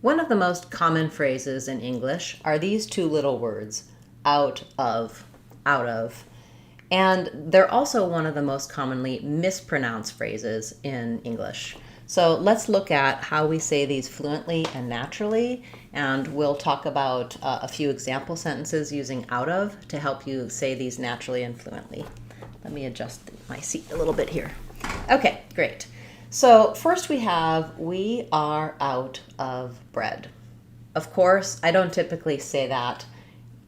One of the most common phrases in English are these two little words, out of, out of. And they're also one of the most commonly mispronounced phrases in English. So let's look at how we say these fluently and naturally, and we'll talk about a few example sentences using out of to help you say these naturally and fluently. Let me adjust my seat a little bit here. Okay, great. So first we are out of bread. Of course, I don't typically say that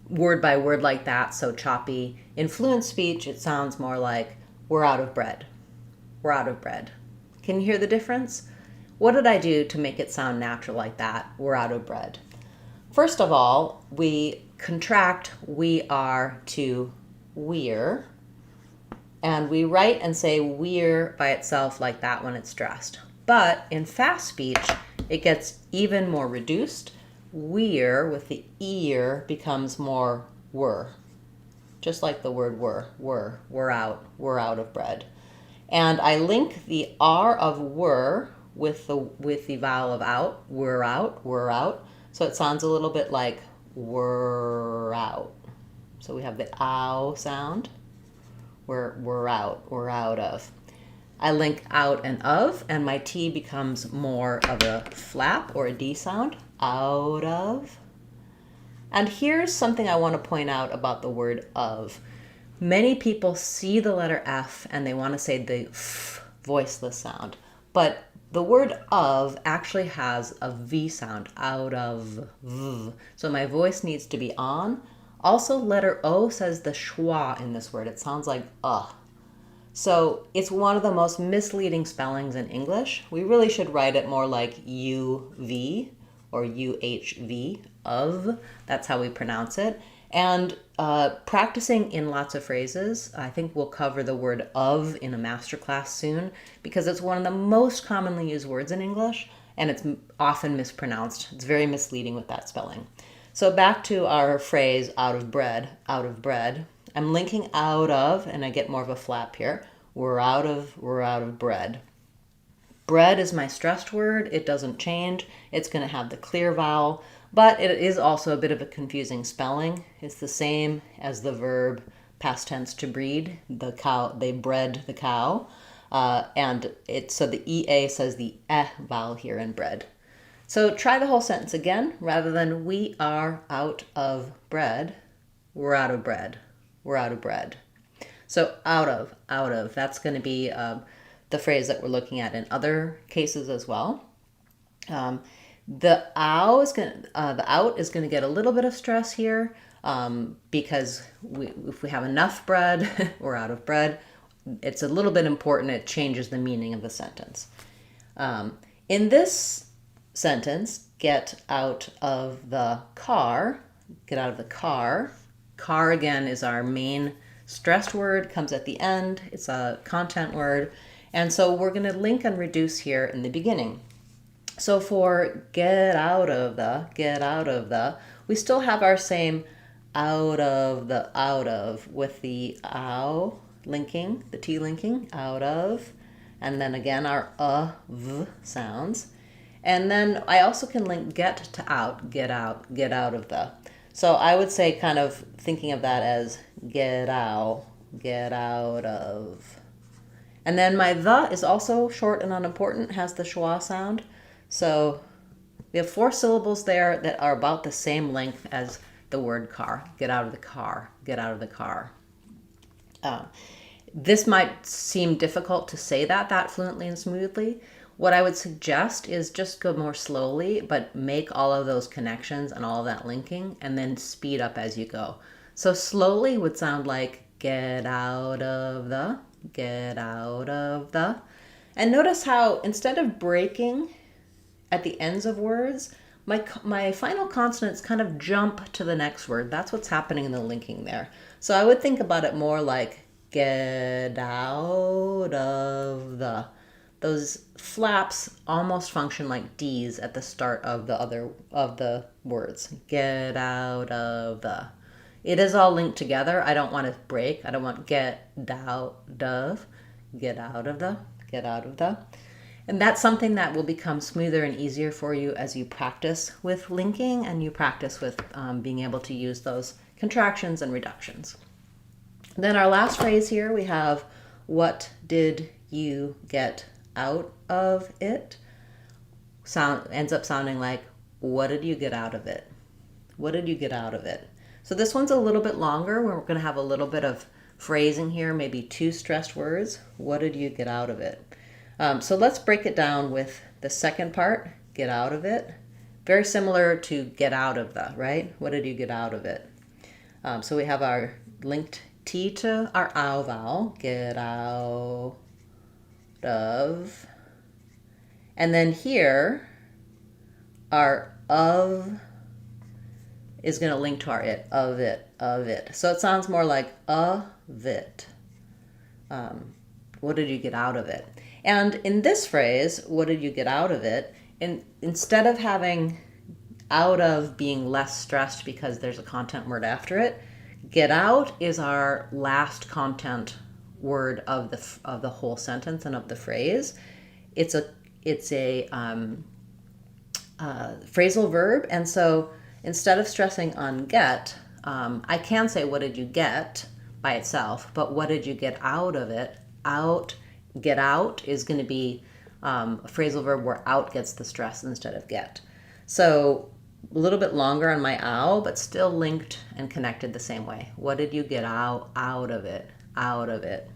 word by word like that, so choppy. In fluent speech, it sounds more like we're out of bread. We're out of bread. Can you hear the difference? What did I do to make it sound natural like that? We're out of bread. First of all, we contract we are to we're. And we write and say we're by itself like that when it's stressed. But in fast speech, it gets even more reduced. We're with the ear becomes more were. Just like the word we're out of bread. And I link the R of were with the vowel of out, we're out. So it sounds a little bit like we're out. So we have the ow sound. We're out of. I link out and of, and my T becomes more of a flap or a D sound, out of. And here's something I want to point out about the word of. Many people see the letter F and they want to say the F voiceless sound, but the word of actually has a V sound, out of, V. So my voice needs to be on. Also, letter O says the schwa in this word. It sounds like So it's one of the most misleading spellings in English. We really should write it more like UV or UHV, of. That's how we pronounce it. And practicing in lots of phrases, I think we'll cover the word of in a masterclass soon because it's one of the most commonly used words in English and it's often mispronounced. It's very misleading with that spelling. So back to our phrase out of bread. I'm linking out of, and I get more of a flap here. We're out of bread. Bread is my stressed word. It doesn't change. It's going to have the clear vowel, but it is also a bit of a confusing spelling. It's the same as the verb past tense to breed. The cow, they bred the cow. So the EA says the vowel here in bread. So try the whole sentence again. Rather than we are out of bread, we're out of bread. We're out of bread. So out of. That's going to be the phrase that we're looking at in other cases as well. The out is going to get a little bit of stress here because if we have enough bread, we're out of bread. It's a little bit important. It changes the meaning of the sentence. In this sentence, get out of the car. Get out of the car. Car, again, is our main stressed word, comes at the end. It's a content word. And so we're going to link and reduce here in the beginning. So for get out of, we still have our same out of with the ow linking, the T linking, out of. And then again, our v sounds. And then I also can link get to out, get out of the. So I would say kind of thinking of that as get out of. And then my the is also short and unimportant, has the schwa sound. So we have 4 syllables there that are about the same length as the word car. Get out of the car, get out of the car. This might seem difficult to say that fluently and smoothly. What I would suggest is just go more slowly, but make all of those connections and all of that linking, and then speed up as you go. So slowly would sound like get out of the. And notice how instead of breaking at the ends of words, my final consonants kind of jump to the next word. That's what's happening in the linking there. So I would think about it more like get out of the. Those flaps almost function like D's at the start of the words. Get out of the. It is all linked together. I don't want to break. I don't want get out of. Get out of the. And that's something that will become smoother and easier for you as you practice with linking and you practice with being able to use those contractions and reductions. Then our last phrase here, we have, what did you get out of it? Ends up sounding like, what did you get out of it? What did you get out of it? So this one's a little bit longer. We're going to have a little bit of phrasing here, maybe 2 stressed words. What did you get out of it? So let's break it down with the second part, get out of it. Very similar to get out of the, right? What did you get out of it? So we have our linked T to our ow vowel, get out of. And then here, our of is going to link to our it, of it, of it. So it sounds more like of it. What did you get out of it? And in this phrase, what did you get out of it? Instead of having out of being less stressed because there's a content word after it, get out is our last content word of the whole sentence and of the phrase. It's a phrasal verb, and so instead of stressing on get, I can say what did you get by itself, but what did you get out of it? Get out is going to be a phrasal verb where out gets the stress instead of get. So a little bit longer on my ow, but still linked and connected the same way. What did you get out of it? Out of it.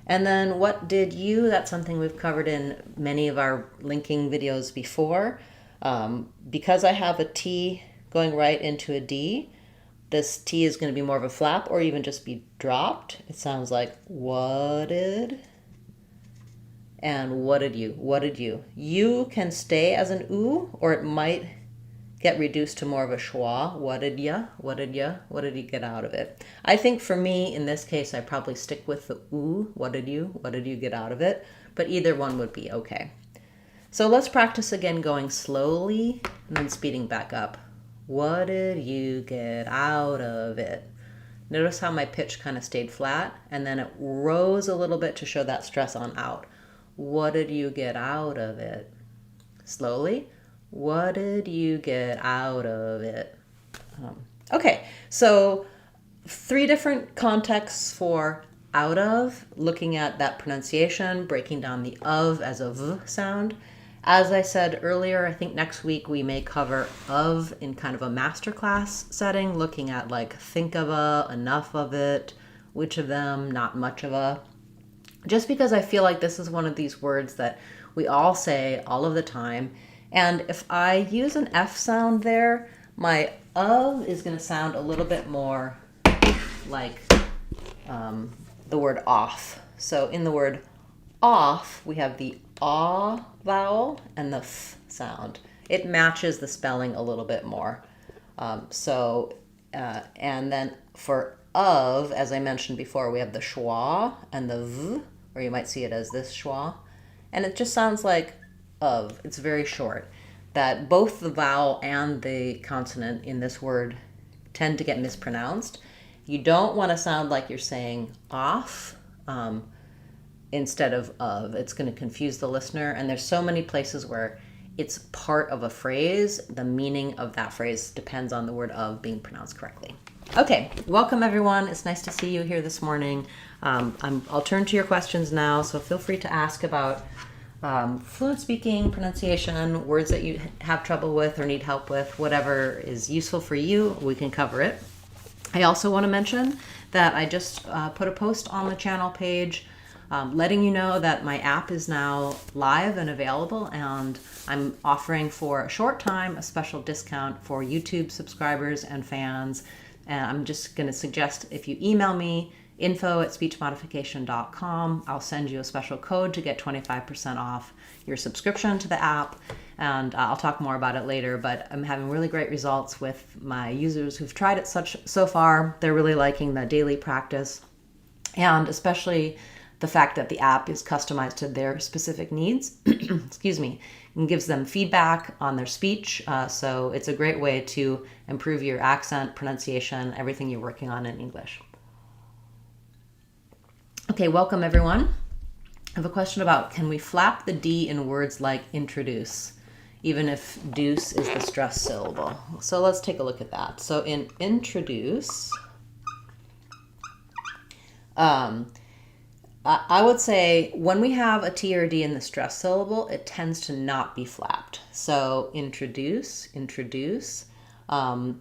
And then what did you? That's something we've covered in many of our linking videos before. Because I have a T going right into a D, this T is going to be more of a flap or even just be dropped. It sounds like what did and what did you? What did you? You can stay as an oo, or it might get reduced to more of a schwa. What did ya? What did ya? What did you get out of it? I think for me, in this case, I probably stick with the oo. What did you? What did you get out of it? But either one would be okay. So let's practice again going slowly and then speeding back up. What did you get out of it? Notice how my pitch kind of stayed flat and then it rose a little bit to show that stress on out. What did you get out of it? Slowly. What did you get out of it? Okay, so 3 different contexts for out of, looking at that pronunciation, breaking down the of as a v sound. As I said earlier, I think next week we may cover of in kind of a masterclass setting, looking at like think of a, enough of it, which of them, not much of a. Just because I feel like this is one of these words that we all say all of the time. And if I use an F sound there, my of is going to sound a little bit more like the word off. So in the word off, we have the aw vowel and the f sound. It matches the spelling a little bit more. And then for of, as I mentioned before, we have the schwa and the v, or you might see it as this schwa. And it just sounds like of. It's very short. That both the vowel and the consonant in this word tend to get mispronounced. You don't want to sound like you're saying off instead of. It's going to confuse the listener. And there's so many places where it's part of a phrase. The meaning of that phrase depends on the word of being pronounced correctly. Okay, welcome everyone. It's nice to see you here this morning. I'll turn to your questions now, so feel free to ask about fluent speaking, pronunciation, words that you have trouble with or need help with, whatever is useful for you, we can cover it. I also want to mention that I just put a post on the channel page letting you know that my app is now live and available, and I'm offering for a short time a special discount for YouTube subscribers and fans. And I'm just going to suggest if you email me info@speechmodification.com, I'll send you a special code to get 25% off your subscription to the app. And I'll talk more about it later, but I'm having really great results with my users who've tried it so far. They're really liking the daily practice, and especially the fact that the app is customized to their specific needs, excuse me, and gives them feedback on their speech. So it's a great way to improve your accent, pronunciation, everything you're working on in English. Okay, welcome everyone. have a question about, can we flap the D in words like introduce, even if deuce is the stressed syllable? So let's take a look at that. So in introduce, I would say when we have a T or a D in the stressed syllable, it tends to not be flapped. So introduce. I'm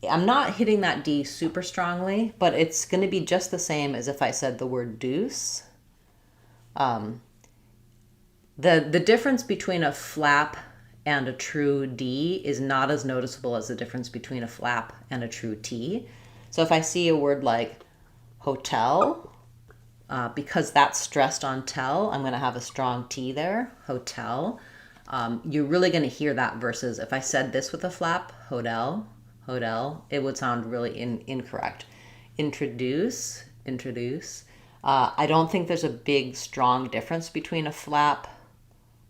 not hitting that D super strongly, but it's going to be just the same as if I said the word deuce. The difference between a flap and a true D is not as noticeable as the difference between a flap and a true T. So if I see a word like hotel, because that's stressed on tel, I'm going to have a strong T there, hotel. You're really going to hear that versus if I said this with a flap, hotel, it would sound really incorrect. Introduce. I don't think there's a big, strong difference between a flap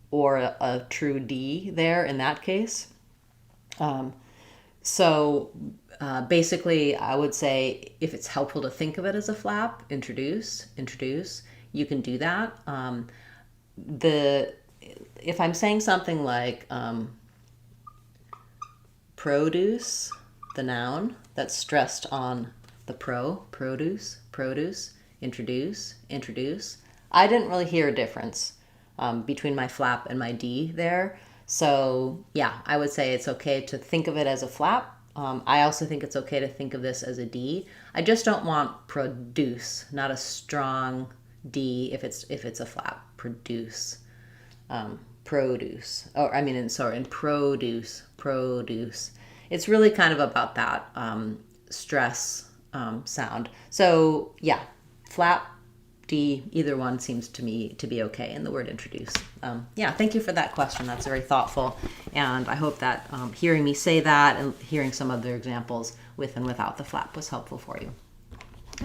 or a true D there in that case. Basically, I would say if it's helpful to think of it as a flap, introduce, you can do that. If I'm saying something like produce, the noun, that's stressed on the produce, introduce. I didn't really hear a difference between my flap and my D there. So yeah, I would say it's okay to think of it as a flap. I also think it's okay to think of this as a D. I just don't want produce, not a strong D if it's a flap. Produce. Produce. In produce. It's really kind of about that stress sound. So yeah, flap, D, either one seems to me to be okay in the word introduce. Thank you for that question. That's very thoughtful. And I hope that hearing me say that and hearing some other examples with and without the flap was helpful for you.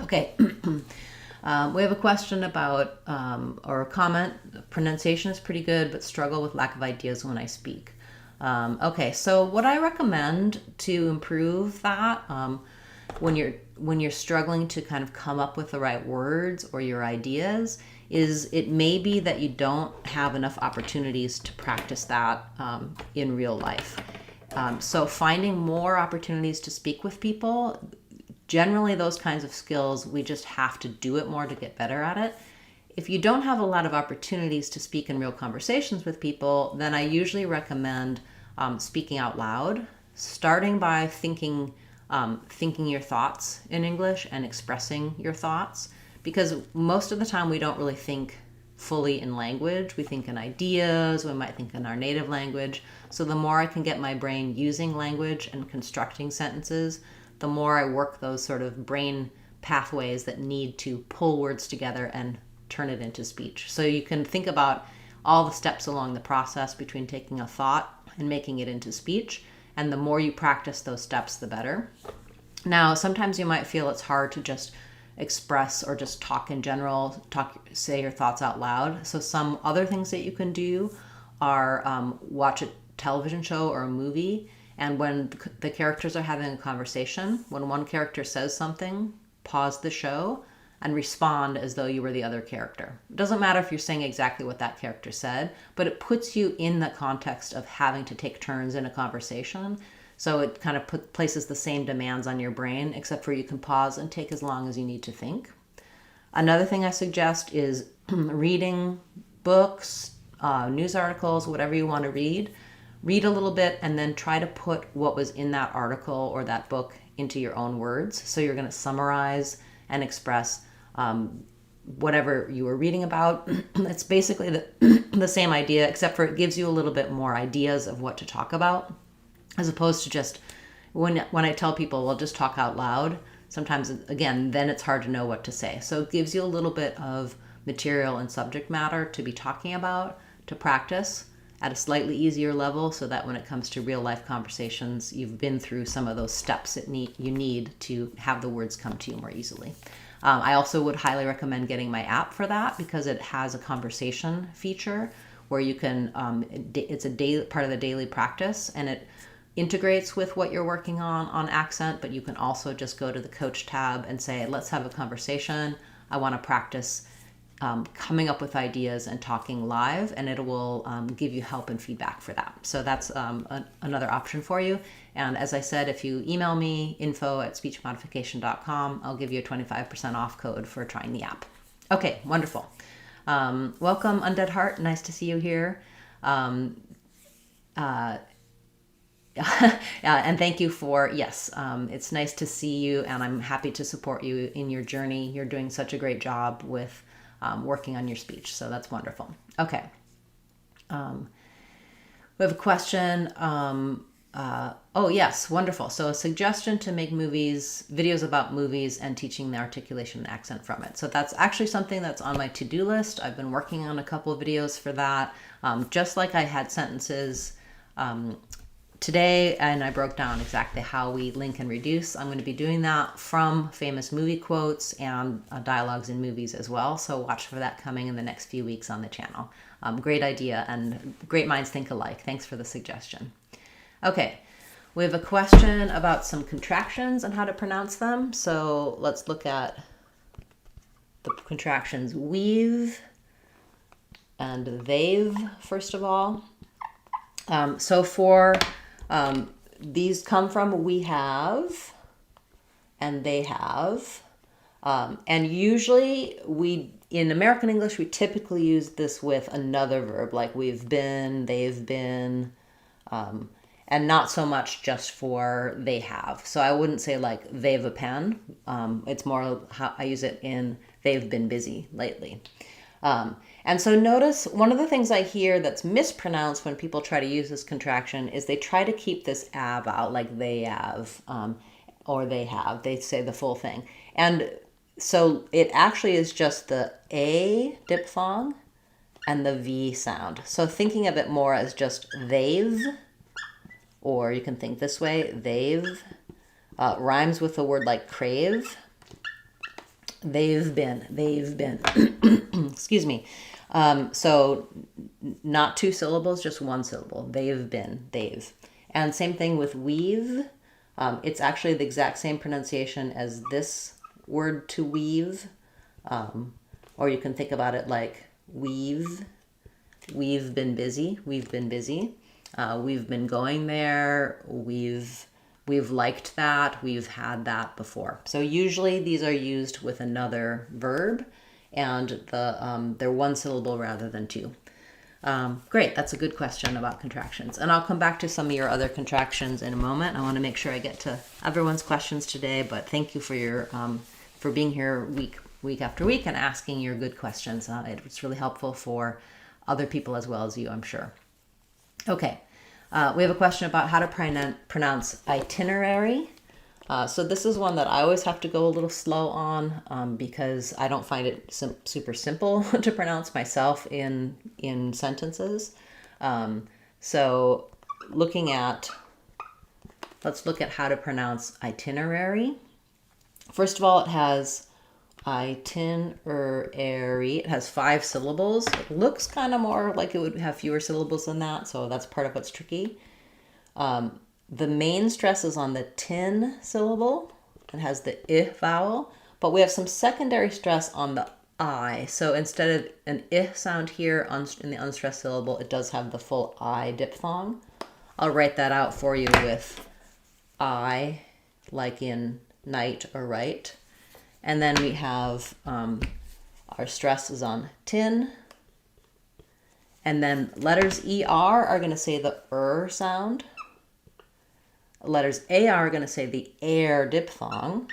Okay. We have a question about, or a comment, pronunciation is pretty good, but struggle with lack of ideas when I speak. Okay, so what I recommend to improve that when you're struggling to kind of come up with the right words or your ideas is it may be that you don't have enough opportunities to practice that in real life. So finding more opportunities to speak with people, generally those kinds of skills, we just have to do it more to get better at it. If you don't have a lot of opportunities to speak in real conversations with people, then I usually recommend speaking out loud, starting by thinking your thoughts in English and expressing your thoughts, because most of the time we don't really think fully in language. We think in ideas, we might think in our native language. So the more I can get my brain using language and constructing sentences, the more I work those sort of brain pathways that need to pull words together and turn it into speech. So you can think about all the steps along the process between taking a thought and making it into speech. And the more you practice those steps, the better. Now, sometimes you might feel it's hard to just express or just talk in general, say your thoughts out loud. So some other things that you can do are watch a television show or a movie. And when the characters are having a conversation, when one character says something, pause the show and respond as though you were the other character. It doesn't matter if you're saying exactly what that character said, but it puts you in the context of having to take turns in a conversation. So it kind of places the same demands on your brain, except for you can pause and take as long as you need to think. Another thing I suggest is reading books, news articles, whatever you want to read. Read a little bit and then try to put what was in that article or that book into your own words. So you're going to summarize and express whatever you were reading about. It's basically the same idea, except for it gives you a little bit more ideas of what to talk about, as opposed to just when I tell people, well, just talk out loud. Sometimes, again, then it's hard to know what to say. So it gives you a little bit of material and subject matter to be talking about, to practice at a slightly easier level, so that when it comes to real life conversations, you've been through some of those steps that you need to have the words come to you more easily. I also would highly recommend getting my app for that, because it has a conversation feature where you can, it's a part of the daily practice, and it integrates with what you're working on accent, but you can also just go to the coach tab and say, let's have a conversation. I want to practice coming up with ideas and talking live, and it will give you help and feedback for that. So that's another option for you. And as I said, if you email me, info@speechmodification.com, I'll give you a 25% off code for trying the app. Okay, wonderful. Welcome, Undead Heart. Nice to see you here. And thank you for, yes, it's nice to see you, and I'm happy to support you in your journey. You're doing such a great job with working on your speech, so that's wonderful. Okay. We have a question. Oh, yes, wonderful. So a suggestion to make videos about movies and teaching the articulation and accent from it. So that's actually something that's on my to-do list. I've been working on a couple of videos for that. Just like I had sentences today, and I broke down exactly how we link and reduce. I'm going to be doing that from famous movie quotes and dialogues in movies as well. So watch for that coming in the next few weeks on the channel. Great idea, and great minds think alike. Thanks for the suggestion. Okay, we have a question about some contractions and how to pronounce them. So let's look at the contractions we've and they've first of all. So for these come from we have and they have. And usually in American English, we typically use this with another verb, like we've been, they've been, and not so much just for they have. So I wouldn't say like they've a pen. It's more how I use it in they've been busy lately. And so notice one of the things I hear that's mispronounced when people try to use this contraction is they try to keep this av out, like they have, or they have. They say the full thing. And so it actually is just the A diphthong and the V sound. So thinking of it more as just they've, or you can think this way, they've, rhymes with the word like crave. They've been, excuse me. So not two syllables, just one syllable. They've been, they've. And same thing with we've. It's actually the exact same pronunciation as this word to weave. Or you can think about it like we've been busy. We've been busy. We've been going there. We've liked that. We've had that before. So usually these are used with another verb, and they're one syllable rather than two. Great, that's a good question about contractions. And I'll come back to some of your other contractions in a moment. I want to make sure I get to everyone's questions today, but thank you for your for being here week after week and asking your good questions. It's really helpful for other people as well as you, I'm sure. Okay, we have a question about how to pronounce itinerary. So this is one that I always have to go a little slow on because I don't find it super simple to pronounce myself in sentences. So let's look at how to pronounce itinerary. First of all, it has itinerary. It has 5 syllables. It looks kind of more like it would have fewer syllables than that, so that's part of what's tricky. The main stress is on the tin syllable. It has the I vowel, but we have some secondary stress on the I. So instead of an I sound here in the unstressed syllable, it does have the full I diphthong. I'll write that out for you with I, like in night or right. And then we have our stress is on tin. And then letters ER are going to say the sound. Letters AR are going to say the air diphthong.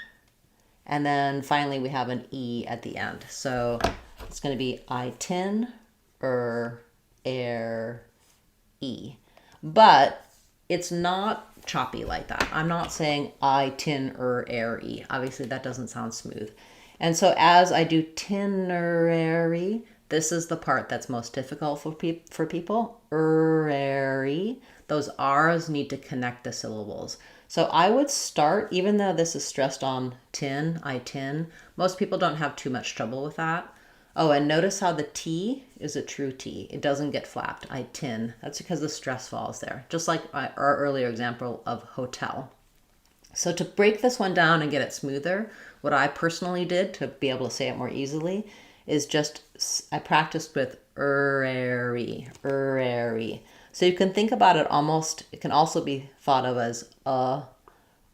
And then finally we have an E at the end. So it's going to be itin, air, E. But it's not choppy like that. I'm not saying itin, air, E. Obviously that doesn't sound smooth. And so as I do itinerary, this is the part that's most difficult for people. Those R's need to connect the syllables. So I would start, even though this is stressed on tin, itin, most people don't have too much trouble with that. Oh, and notice how the T is a true T. It doesn't get flapped, itin. That's because the stress falls there, just like our earlier example of hotel. So to break this one down and get it smoother, what I personally did to be able to say it more easily is just, I practiced with ~ery. So you can think about it almost, it can also be thought of as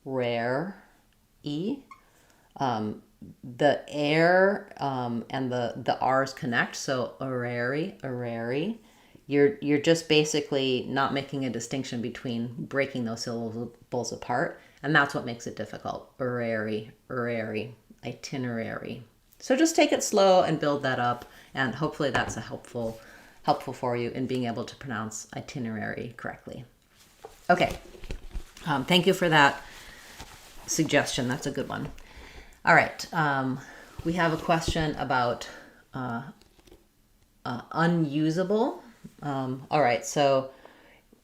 rare e. The air and the r's connect, so ~ery. You're just basically not making a distinction between breaking those syllables apart, and that's what makes it difficult. ~ery, itinerary. So just take it slow and build that up, and hopefully that's a helpful for you in being able to pronounce itinerary correctly. Okay, thank you for that suggestion. That's a good one. All right, we have a question about unusable. All right, so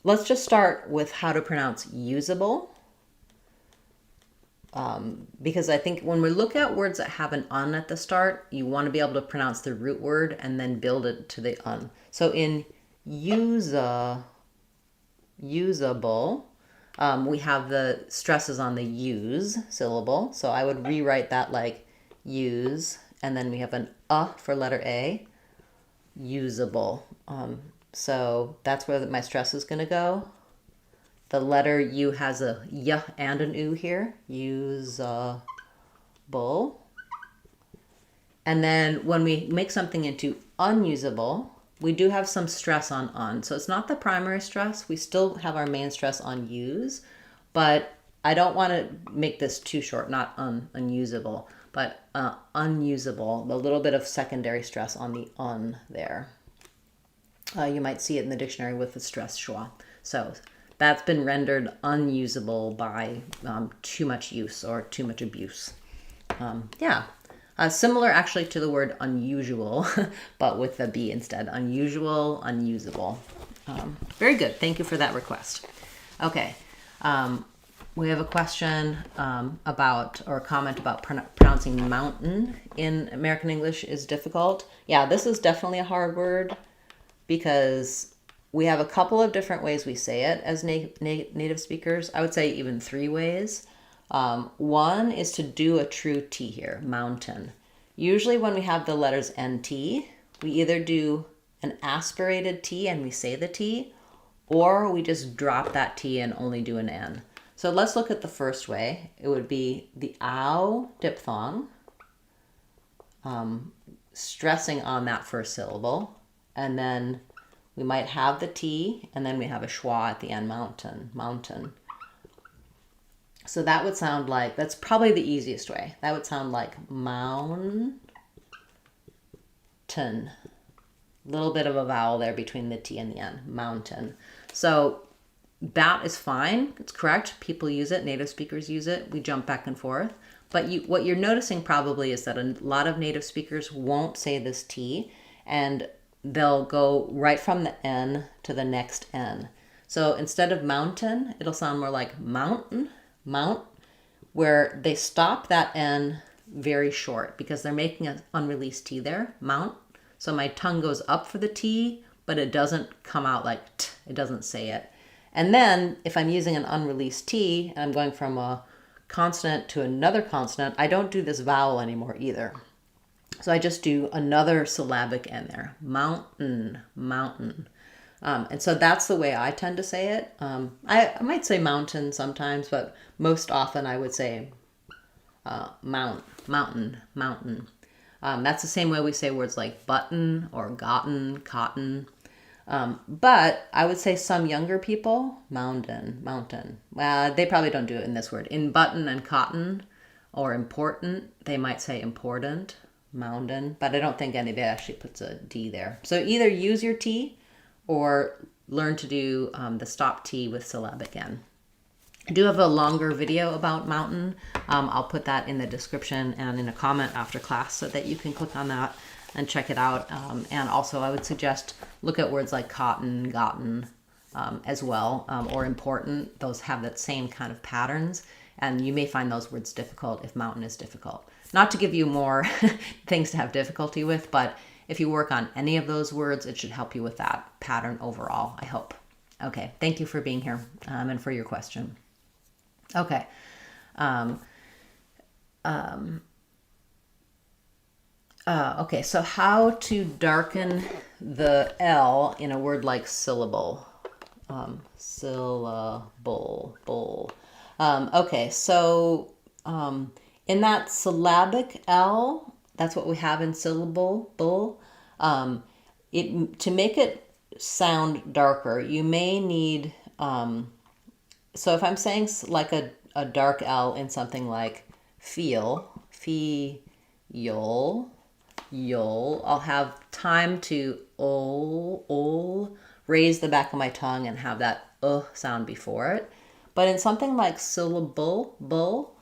let's just start with how to pronounce usable. Because I think when we look at words that have an un at the start, you want to be able to pronounce the root word and then build it to the un. So in usable, we have the stresses on the use syllable. So I would rewrite that like use, and then we have an for letter A, usable. So that's where my stress is going to go. The letter U has a y and an u here, usable. And then when we make something into unusable, we do have some stress on un. So it's not the primary stress. We still have our main stress on use, but I don't want to make this too short, not unusable, but unusable, a little bit of secondary stress on the un there. You might see it in the dictionary with the stress schwa. So that's been rendered unusable by too much use or too much abuse. Similar actually to the word unusual, but with the B instead. Unusual, unusable. Very good. Thank you for that request. Okay. We have a question about, or a comment about pronouncing mountain in American English is difficult. Yeah, this is definitely a hard word because we have a couple of different ways we say it as native speakers. I would say even 3 ways. One is to do a true T here, mountain. Usually when we have the letters NT, we either do an aspirated T and we say the T, or we just drop that T and only do an N. So let's look at the first way. It would be the ow diphthong, stressing on that first syllable, and then we might have the T, and then we have a schwa at the end, mountain. So that would sound like, that's probably the easiest way. That would sound like mountain. Little bit of a vowel there between the T and the N, mountain. So that is fine. It's correct. People use it. Native speakers use it. We jump back and forth. But what you're noticing probably is that a lot of native speakers won't say this T, and they'll go right from the N to the next N. So instead of mountain, it'll sound more like mountain, where they stop that N very short because they're making an unreleased T there, mount. So my tongue goes up for the T, but it doesn't come out like T, it doesn't say it. And then if I'm using an unreleased T and I'm going from a consonant to another consonant, I don't do this vowel anymore either. So I just do another syllabic N there, mountain. And so that's the way I tend to say it. I might say mountain sometimes, but most often I would say mountain. That's the same way we say words like button or gotten, cotton. But I would say some younger people, mountain. They probably don't do it in this word. In button and cotton or important, they might say important, mountain, but I don't think anybody actually puts a D there. So either use your T or learn to do the stop T with syllabic N. I do have a longer video about mountain. I'll put that in the description and in a comment after class so that you can click on that and check it out. And also I would suggest look at words like cotton, gotten as well, or important. Those have that same kind of patterns, and you may find those words difficult if mountain is difficult. Not to give you more things to have difficulty with, but if you work on any of those words, it should help you with that pattern overall, I hope. Okay, thank you for being here and for your question. Okay. Okay, so how to darken the L in a word like syllable. Syllable, bull. Okay, so in that syllabic L, that's what we have in syllable, bull. To make it sound darker, you may need, so if I'm saying like a dark L in something like feel, you'll, I'll have time to raise the back of my tongue and have that sound before it. But in something like syllable, bull,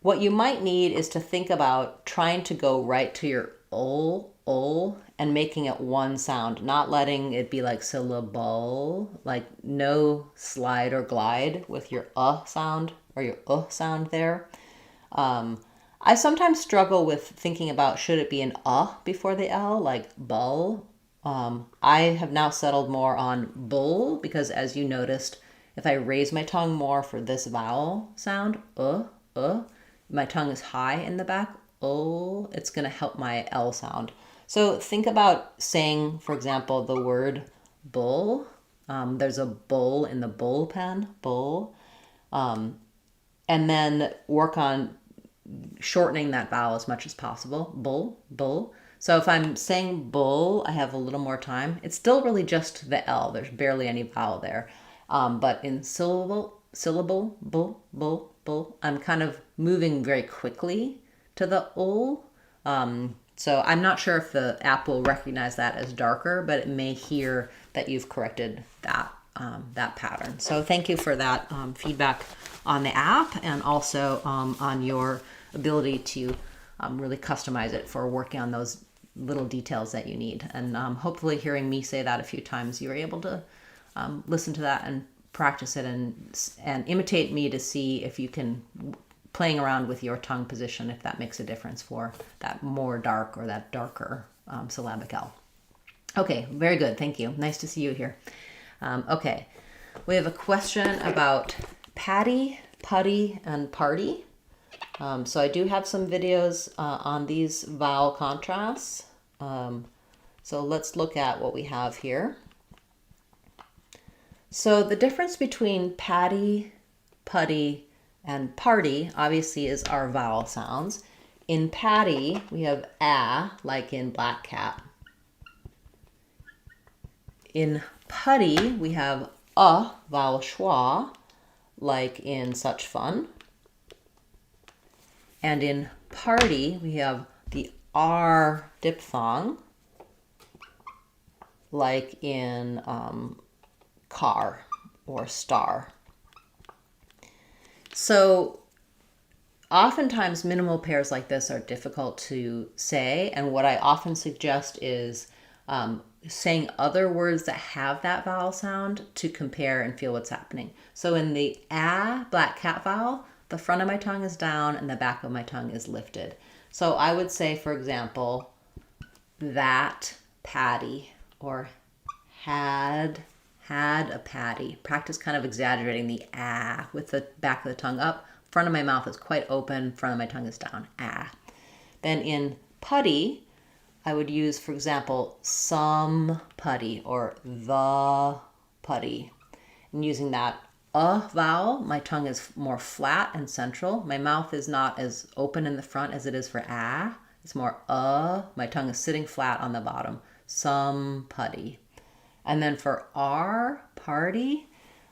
what you might need is to think about trying to go right to your and making it one sound, not letting it be like syllable, like no slide or glide with your sound or your sound there. I sometimes struggle with thinking about should it be an before the L, like bull. I have now settled more on bull because, as you noticed, if I raise my tongue more for this vowel sound, my tongue is high in the back, it's going to help my L sound. So think about saying, for example, the word bull. There's a bull in the bullpen, bull. And then work on shortening that vowel as much as possible. Bull, bull. So if I'm saying bull, I have a little more time. It's still really just the L. There's barely any vowel there. But in syllable, bull, bull, bull, I'm kind of moving very quickly to the ul. So I'm not sure if the app will recognize that as darker, but it may hear that you've corrected that pattern. So thank you for that feedback on the app, and also on your ability to really customize it for working on those little details that you need. And hopefully hearing me say that a few times, you're able to listen to that and practice it and imitate me to see if you can, playing around with your tongue position, if that makes a difference for that more dark or that darker syllabic L. Okay, very good. Thank you. Nice to see you here. Okay, we have a question about patty, putty, and party. So I do have some videos on these vowel contrasts. So let's look at what we have here. So the difference between patty, putty, and party obviously is our vowel sounds. In patty, we have a, like in black cat. In putty, we have a vowel schwa, like in such fun. And in party, we have the R diphthong, like in car or star. So oftentimes minimal pairs like this are difficult to say, and what I often suggest is saying other words that have that vowel sound to compare and feel what's happening. So in the a black cat vowel, the front of my tongue is down and the back of my tongue is lifted. So I would say, for example, that patty, or had a patty. Practice kind of exaggerating the ah with the back of the tongue up. Front of my mouth is quite open, front of my tongue is down, ah. Then in putty, I would use, for example, some putty or the putty. And using that vowel, my tongue is more flat and central. My mouth is not as open in the front as it is for ah. It's more my tongue is sitting flat on the bottom. Some putty. And then for R, party,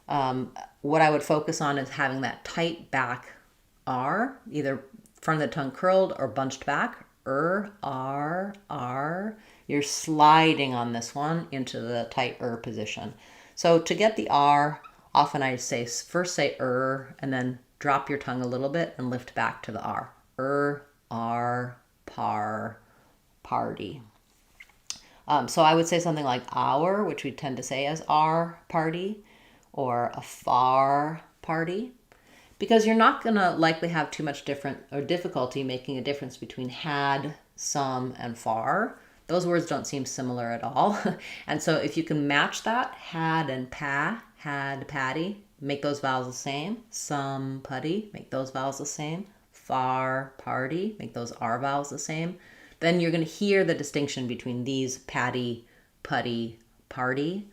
what I would focus on is having that tight back R, either front of the tongue curled or bunched back. R. You're sliding on this one into the tight position. So to get the R, often I say, first say and then drop your tongue a little bit and lift back to the R. R, par, party. So I would say something like our, which we tend to say as our party, or a far party, because you're not going to likely have too much difficulty making a difference between had, some, and far. Those words don't seem similar at all. And so if you can match that, had and had, patty, make those vowels the same. Some, putty, make those vowels the same. Far, party, make those R vowels the same. then you're going to hear the distinction between these patty, putty, party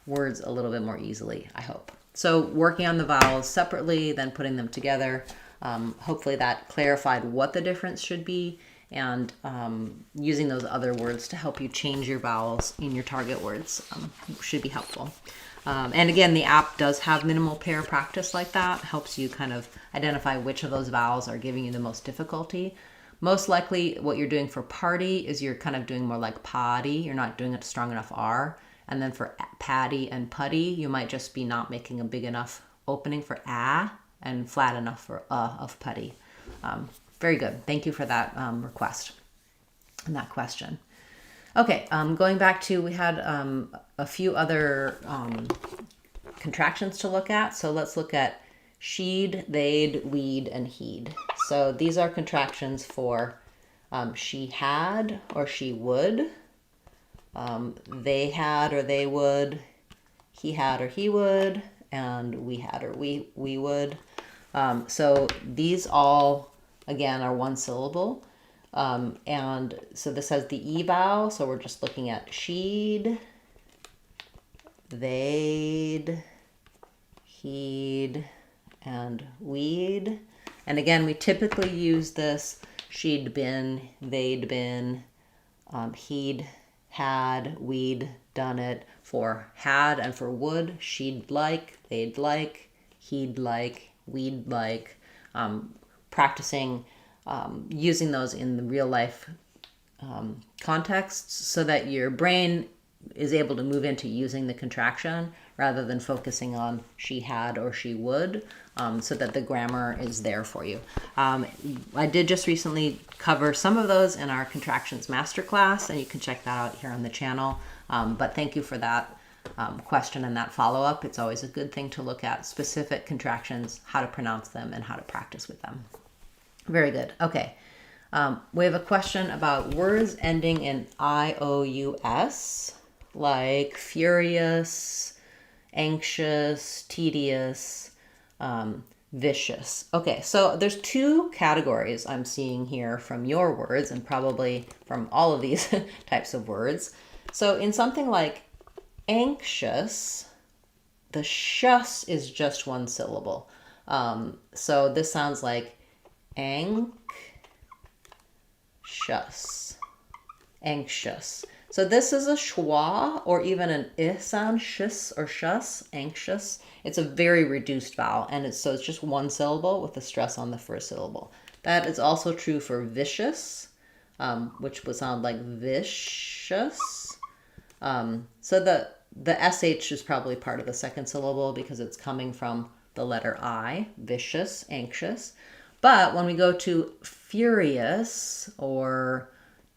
words a little bit more easily, I hope. So working on the vowels separately, then putting them together, hopefully that clarified what the difference should be, and using those other words to help you change your vowels in your target words should be helpful. And again, the app does have minimal pair practice like that. Helps you kind of identify which of those vowels are giving you the most difficulty. Most likely what you're doing for party is you're kind of doing more like potty. You're not doing a strong enough R. And then for patty and putty, you might just be not making a big enough opening for and flat enough for of putty. Very good. Thank you for that request and that question. Okay, going back to, we had a few other contractions to look at. So let's look at she'd, they'd, we'd, and he'd. So these are contractions for she had or she would, they had or they would, he had or he would, and we had or we would. So these all, again, are one syllable. And so this has the E vowel, so we're just looking at she'd, they'd, he'd, and we'd. And again, we typically use this she'd been, they'd been, he'd had, we'd done it, for had and for would, she'd like, they'd like, he'd like, we'd like, practicing using those in the real life contexts so that your brain is able to move into using the contraction rather than focusing on she had or she would, so that the grammar is there for you. I did just recently cover some of those in our contractions masterclass, and you can check that out here on the channel. But thank you for that question and that follow-up. It's always a good thing to look at specific contractions, how to pronounce them, and how to practice with them. Very good. Okay. We have a question about words ending in ious, like furious, anxious, tedious, vicious. Okay, so there's two categories I'm seeing here from your words, and probably from all of these types of words. So in something like anxious, the shus is just one syllable. So this sounds like anxious, anxious. So this is a schwa or even an I sound, shus or shus, anxious. It's a very reduced vowel, and it's just one syllable with the stress on the first syllable. That is also true for vicious, which would sound like vicious. So the sh is probably part of the second syllable because it's coming from the letter I, vicious, anxious. But when we go to furious or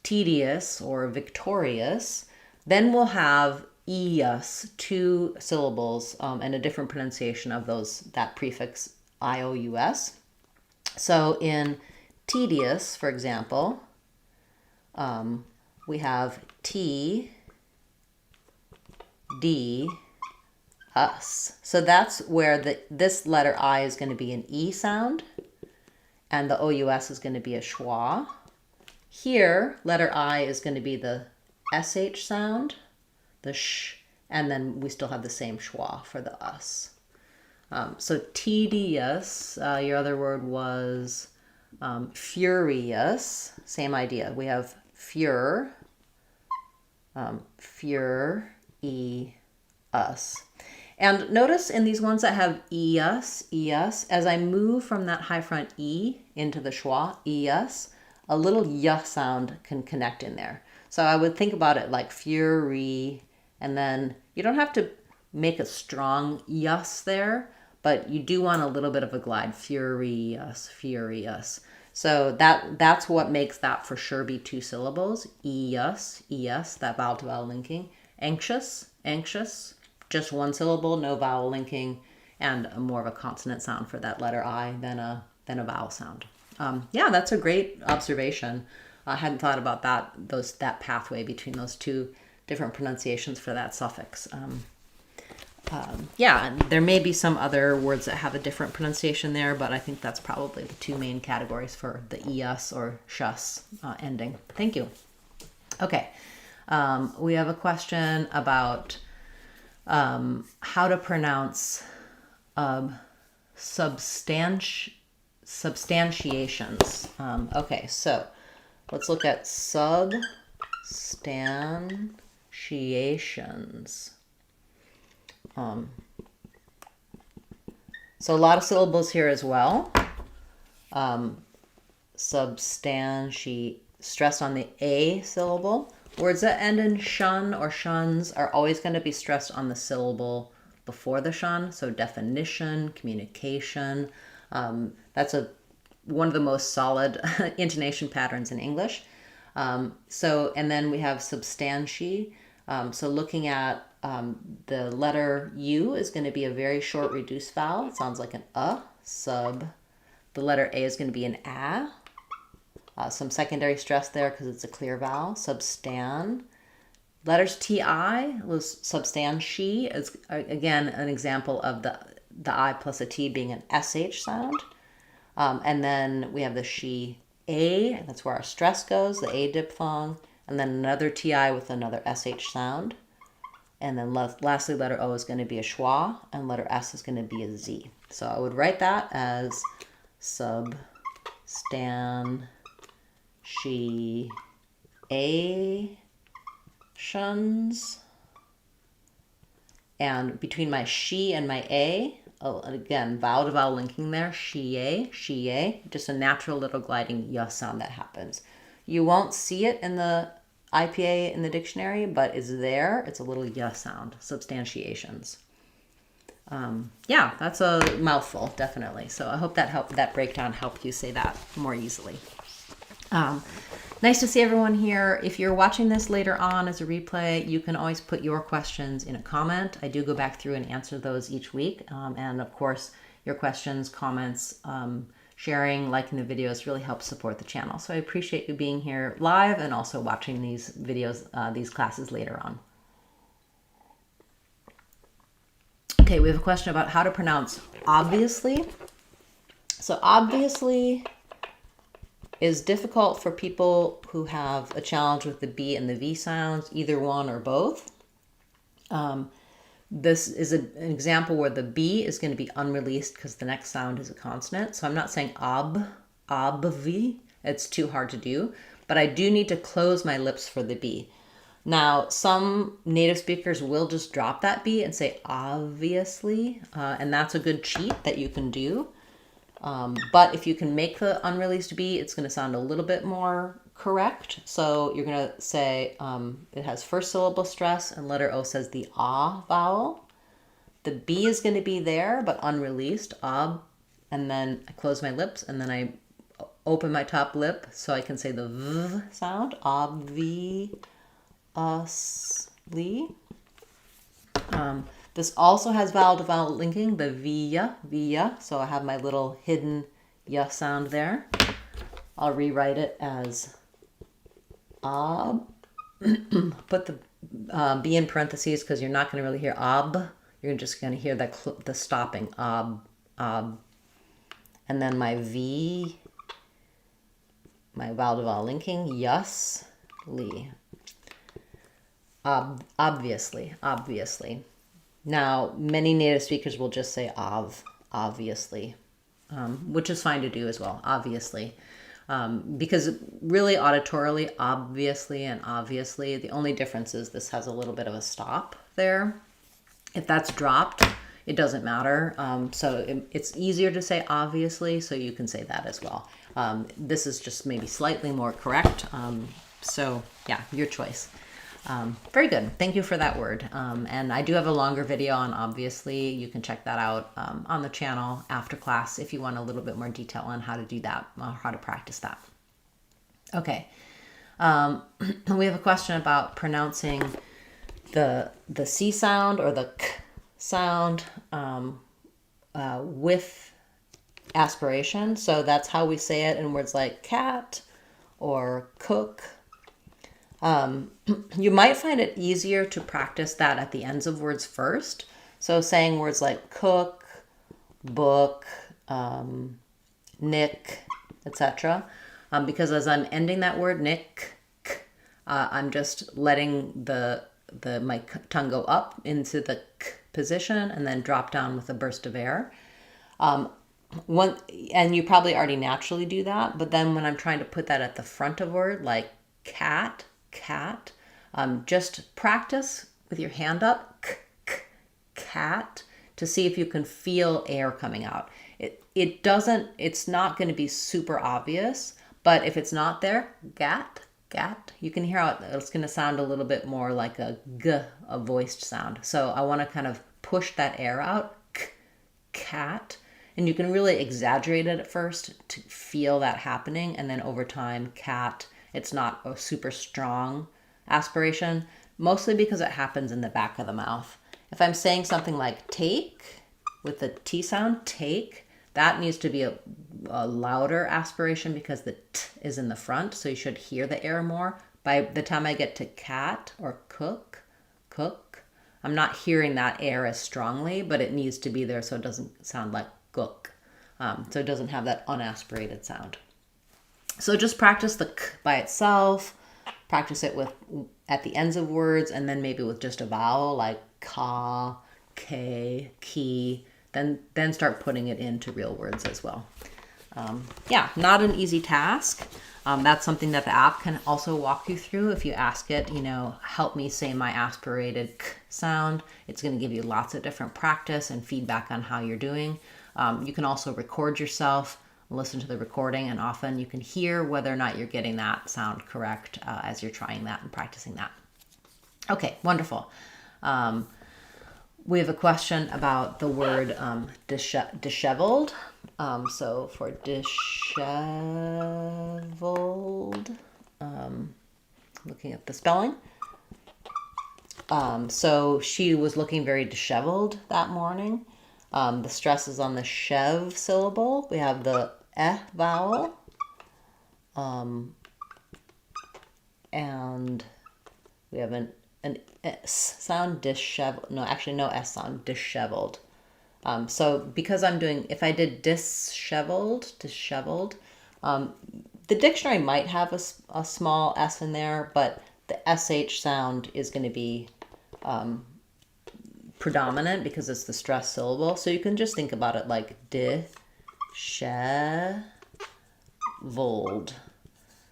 tedious or victorious, then we'll have ious, two syllables, and a different pronunciation of that prefix ious. So in tedious, for example, we have t, d, us. So that's where this letter I is going to be an E sound, and the OUS is going to be a schwa. Here, letter I is going to be the SH sound, the sh, and then we still have the same schwa for the us. So tedious, your other word was furious, same idea. We have fur, us. And notice in these ones that have eus, as I move from that high front E into the schwa, eus, a little y sound can connect in there. So I would think about it like fury, and then you don't have to make a strong yus there, but you do want a little bit of a glide, furious, furious. So that's what makes that for sure be two syllables, eus, that vowel to vowel linking. Anxious, anxious, just one syllable, no vowel linking, and more of a consonant sound for that letter I than a vowel sound. Yeah, that's a great observation. I hadn't thought about that pathway between those two different pronunciations for that suffix. Yeah, and there may be some other words that have a different pronunciation there, but I think that's probably the two main categories for the eus or shus ending. Thank you. Okay, we have a question about how to pronounce substantiations. Okay, so let's look at substantiations. So a lot of syllables here as well. Stressed on the A syllable. Words that end in shun or shuns are always going to be stressed on the syllable before the shun. So definition, communication. That's one of the most solid intonation patterns in English. And then we have substantiae. So looking at the letter U is going to be a very short reduced vowel. It sounds like an sub. The letter A is going to be an a. Some secondary stress there because it's a clear vowel. Substan. Letters TI, substantiae, is again an example of the I plus a T being an SH sound. And then we have the she A, that's where our stress goes, the A diphthong. And then another TI with another SH sound. And then lastly, letter O is going to be a schwa, and letter S is going to be a Z. So I would write that as substantiations. And between my she and my A, again, vowel to vowel linking there, she a, just a natural little gliding y sound that happens. You won't see it in the IPA in the dictionary, but it's there. It's a little y sound, substantiations. Yeah, that's a mouthful, definitely. So I hope that breakdown helped you say that more easily. Nice to see everyone here. If you're watching this later on as a replay, you can always put your questions in a comment. I do go back through and answer those each week. And of course, your questions, comments, sharing, liking the videos really helps support the channel. So I appreciate you being here live and also watching these videos, these classes later on. Okay, we have a question about how to pronounce obviously. So obviously is difficult for people who have a challenge with the B and the V sounds, either one or both. This is an example where the B is going to be unreleased because the next sound is a consonant. So I'm not saying obvi, it's too hard to do, but I do need to close my lips for the B. Now, some native speakers will just drop that B and say obviously, and that's a good cheat that you can do. But if you can make the unreleased B, it's going to sound a little bit more correct. So you're going to say it has first syllable stress and letter O says the ah vowel. The B is going to be there, but unreleased, ob, and then I close my lips and then I open my top lip so I can say the V sound, obviously. This also has vowel to vowel linking, the via, so I have my little hidden y sound there. I'll rewrite it as ob. Put the B in parentheses because you're not going to really hear ob. You're just going to hear the stopping, ob. And then my V, my vowel to vowel linking, yusly. Obviously. Now, many native speakers will just say obviously, which is fine to do as well, obviously. Because really auditorily, obviously and obviously, the only difference is this has a little bit of a stop there. If that's dropped, it doesn't matter. So it's easier to say obviously, so you can say that as well. This is just maybe slightly more correct. So yeah, your choice. Very good. Thank you for that word. And I do have a longer video on obviously. You can check that out on the channel after class if you want a little bit more detail on how to do that, how to practice that. Okay. We have a question about pronouncing the C sound or the K sound with aspiration. So that's how we say it in words like cat or cook. You might find it easier to practice that at the ends of words first. So saying words like cook, book, nick, etc. Because as I'm ending that word, nick, I'm just letting my tongue go up into the k position and then drop down with a burst of air. And you probably already naturally do that, but then when I'm trying to put that at the front of word, like cat, cat, just practice with your hand up, k, k, cat, to see if you can feel air coming out. It's not going to be super obvious, but if it's not there, gat, gat, you can hear how it's going to sound a little bit more like a g, a voiced sound. So I want to kind of push that air out, k, cat, and you can really exaggerate it at first to feel that happening, and then over time, cat. It's not a super strong aspiration, mostly because it happens in the back of the mouth. If I'm saying something like take with the T sound, take, that needs to be a louder aspiration because the T is in the front, so you should hear the air more. By the time I get to cat or cook, cook, I'm not hearing that air as strongly, but it needs to be there so it doesn't sound like cook. So it doesn't have that unaspirated sound. So just practice the k by itself, practice it with at the ends of words, and then maybe with just a vowel like ka, k, ki, then start putting it into real words as well. Yeah, not an easy task. That's something that the app can also walk you through. If you ask it, help me say my aspirated k sound, it's going to give you lots of different practice and feedback on how you're doing. You can also record yourself, listen to the recording, and often you can hear whether or not you're getting that sound correct as you're trying that and practicing that. Okay, wonderful. We have a question about the word disheveled. So for disheveled, looking at the spelling. So she was looking very disheveled that morning. The stress is on the shev syllable. We have the vowel. And we have an S sound, disheveled. No, actually no S sound, disheveled. So because if I did disheveled, the dictionary might have a small S in there, but the SH sound is going to be predominant because it's the stressed syllable. So you can just think about it like disheveled.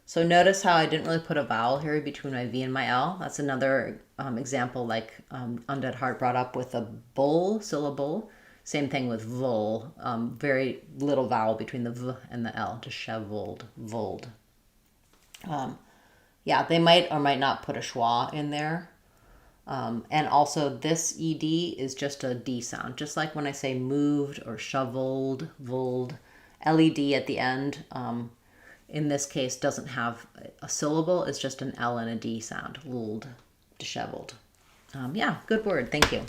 So notice how I didn't really put a vowel here between my V and my L. That's another example like Undead Heart brought up with a bull syllable. Same thing with vul. Very little vowel between the V and the L. Disheveled, vold. Yeah, they might or might not put a schwa in there. And also this ED is just a D sound. Just like when I say moved or shoveled, vold, LED at the end, in this case doesn't have a syllable. It's just an L and a D sound. Vold, disheveled. Yeah, good word. Thank you.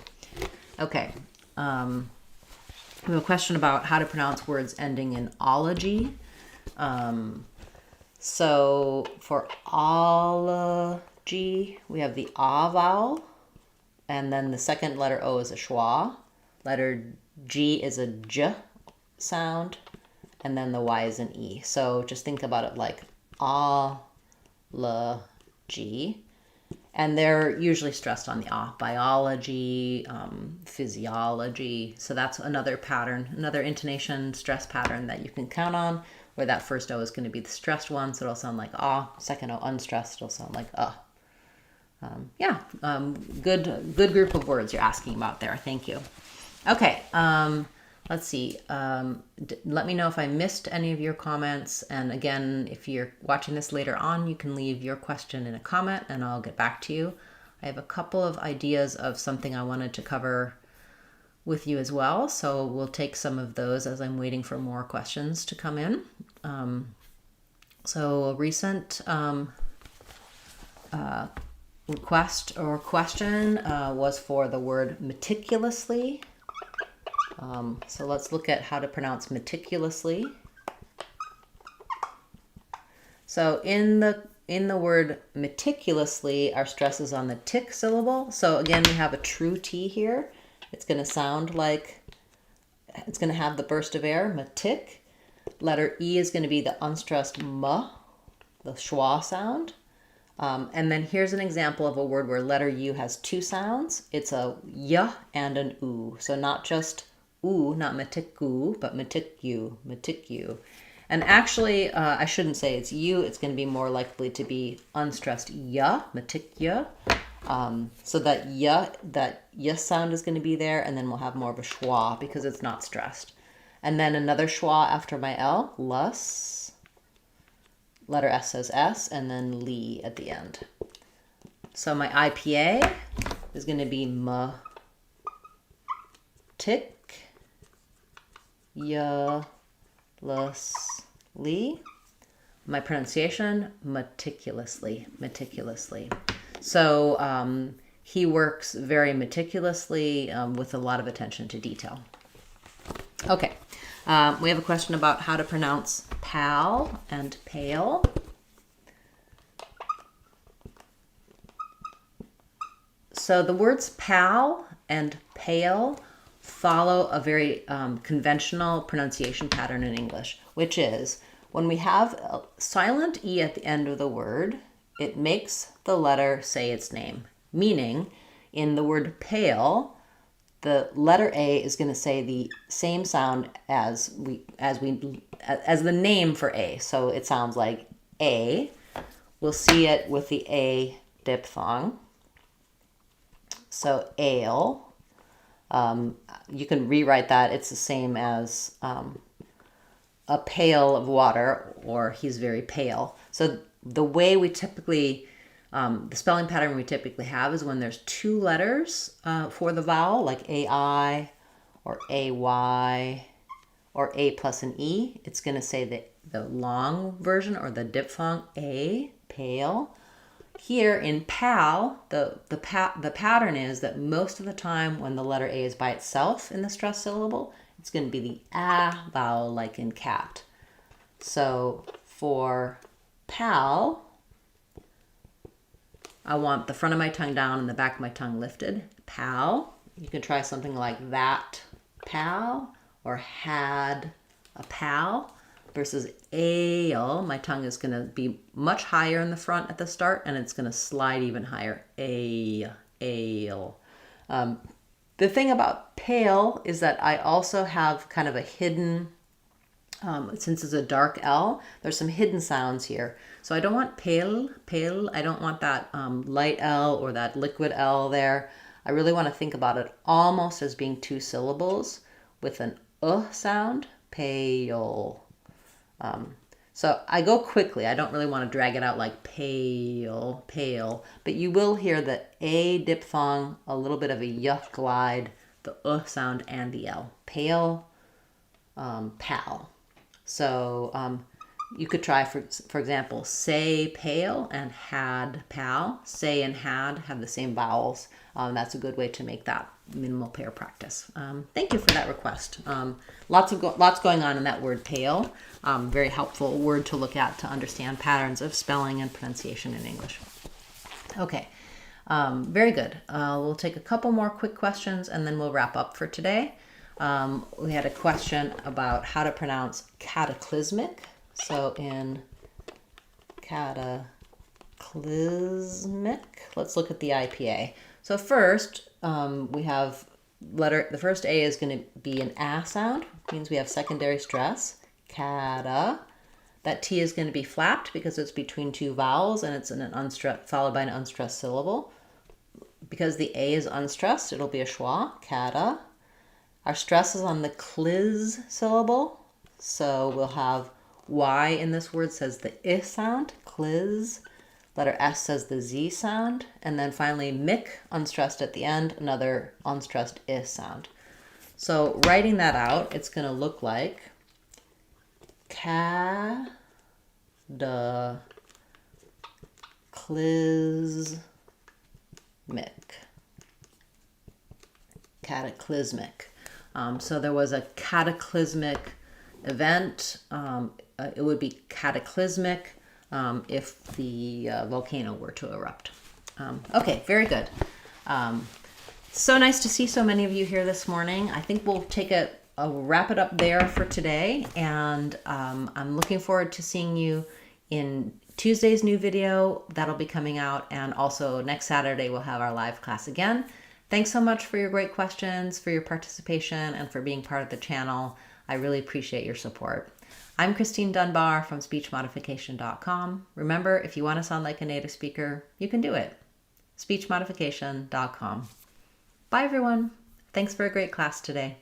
Okay. We have a question about how to pronounce words ending in ology. So for ology, we have the A vowel, and then the second letter O is a schwa. Letter G is a J sound, and then the Y is an E. So just think about it like ology. And they're usually stressed on the A. Biology, physiology. So that's another pattern, another intonation stress pattern that you can count on, where that first O is going to be the stressed one, so it'll sound like ah. Second O unstressed, it'll sound like good group of words you're asking about there. Thank you. Okay, let's see. Let me know if I missed any of your comments. And again, if you're watching this later on, you can leave your question in a comment and I'll get back to you. I have a couple of ideas of something I wanted to cover with you as well. So we'll take some of those as I'm waiting for more questions to come in. So a recent request or question was for the word meticulously. So let's look at how to pronounce meticulously. So in the word meticulously, our stress is on the tick syllable. So again, we have a true T here. It's going to sound like, it's going to have the burst of air, metic. Letter E is going to be the unstressed M, the schwa sound. And then here's an example of a word where letter U has two sounds. It's a y and an u. So not just u, not metiku, but metiku, metiku. And actually, I shouldn't say it's u. It's going to be more likely to be unstressed ya, metikya. So that y sound is going to be there, and then we'll have more of a schwa because it's not stressed. And then another schwa after my L, lus. Letter S says S, and then li at the end. So my IPA is going to be ma, tick, ya, lus, li. My pronunciation, meticulously, meticulously. So he works very meticulously with a lot of attention to detail. Okay. We have a question about how to pronounce pal and pale. So the words pal and pale follow a very conventional pronunciation pattern in English, which is when we have a silent E at the end of the word, it makes the letter say its name. Meaning, in the word pale, the letter A is going to say the same sound as the name for A. So it sounds like A. We'll see it with the A diphthong. So ale. You can rewrite that. It's the same as a pail of water, or he's very pale. So the way we typically the spelling pattern we typically have is when there's two letters for the vowel, like AI or AY or A plus an E. It's going to say the long version or the diphthong A, pale. Here in pal, the pattern is that most of the time when the letter A is by itself in the stressed syllable, it's going to be the A vowel, like in cat. So for pal, I want the front of my tongue down and the back of my tongue lifted. Pal. You can try something like that, pal, or had a pal, versus ale. My tongue is going to be much higher in the front at the start, and it's going to slide even higher. Ale. The thing about pale is that I also have kind of a hidden, since it's a dark L, there's some hidden sounds here. So I don't want pale. I don't want that light L or that liquid L there. I really want to think about it almost as being two syllables with an sound, pale. So I go quickly. I don't really want to drag it out like pale. But you will hear the A diphthong, a little bit of a yuck glide, the sound, and the L. Pale, pal. So you could try, for example, say pale and had pal. Say and had have the same vowels. That's a good way to make that minimal pair practice. Thank you for that request. Lots going on in that word pale. Very helpful word to look at to understand patterns of spelling and pronunciation in English. Okay, very good. We'll take a couple more quick questions and then we'll wrap up for today. We had a question about how to pronounce cataclysmic. So in cataclysmic, let's look at the IPA. So first, we have the first A is going to be an A sound, means we have secondary stress. Cata. That T is going to be flapped because it's between two vowels and it's followed by an unstressed syllable. Because the A is unstressed, it'll be a schwa, cata. Our stress is on the clis syllable, so we'll have Y in this word says the I sound, clis. Letter S says the Z sound. And then finally, mic, unstressed at the end, another unstressed I sound. So writing that out, it's going to look like cataclysmic. Cataclysmic. So there was a cataclysmic event. It would be cataclysmic if the volcano were to erupt. Okay, very good. So nice to see so many of you here this morning. I think we'll take wrap it up there for today, and I'm looking forward to seeing you in Tuesday's new video, that'll be coming out, and also next Saturday we'll have our live class again. Thanks so much for your great questions, for your participation, and for being part of the channel. I really appreciate your support. I'm Christine Dunbar from speechmodification.com. Remember, if you want to sound like a native speaker, you can do it. speechmodification.com. Bye everyone. Thanks for a great class today.